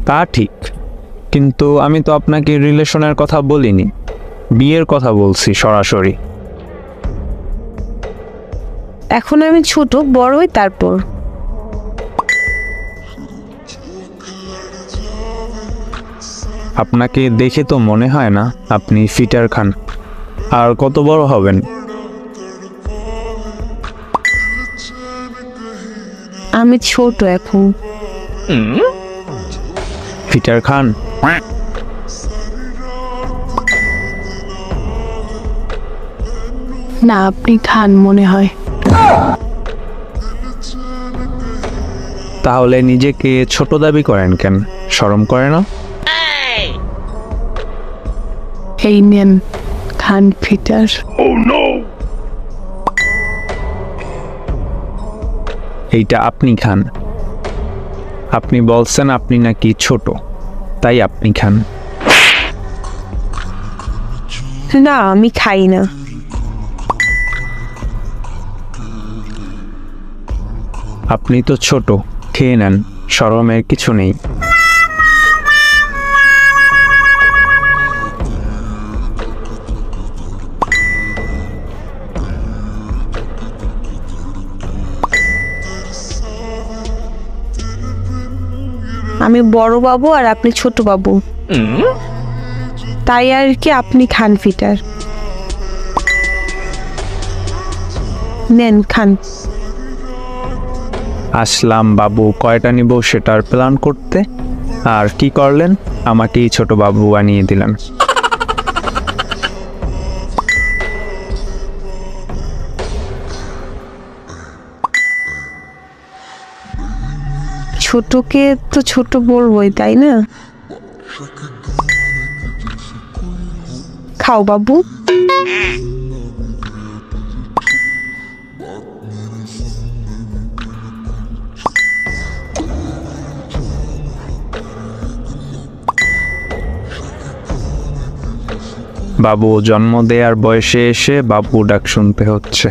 তা ঠিক, কিন্তু আমি তো আপনাকে রিলেশনের কথা বলিনি, বিয়ের কথা বলছি সরাসরি। এখন আমি ছোট, বড় হই তারপর। আপনাকে দেখে তো মনে হয় না আপনি ফিটার খান। আর কত বড় হবেন? আমি ছোট এখন। ফিটার খান? না, আপনি খান মনে হয়। তাহলে নিজেকে ছোট দাবি করেন কেন? শরম করে না? এই নেন, খান ফিটার। এইটা আপনি খান। আপনি বলছেন আপনি নাকি ছোট, তাই আপনি খান। না, আমি খাই না। আপনি তো ছোট, খেয়ে নেন, শরমের কিছু নেই। আমি বড় বাবু আর আপনি ছোট বাবু, তাই আর কি আপনি খান ফিটার। নেন খান। আসলাম বাবু কয়টা নিব সেটার প্ল্যান করতে, আর কি করলেন? আমাকেই ছোট বাবু বানিয়ে দিলেন। ছোটকে তো ছোট বলবোই, তাই না? খাও বাবু। বাবু জন্ম দেওয়ার বয়সে এসে বাবু ডাক শুনতে হচ্ছে।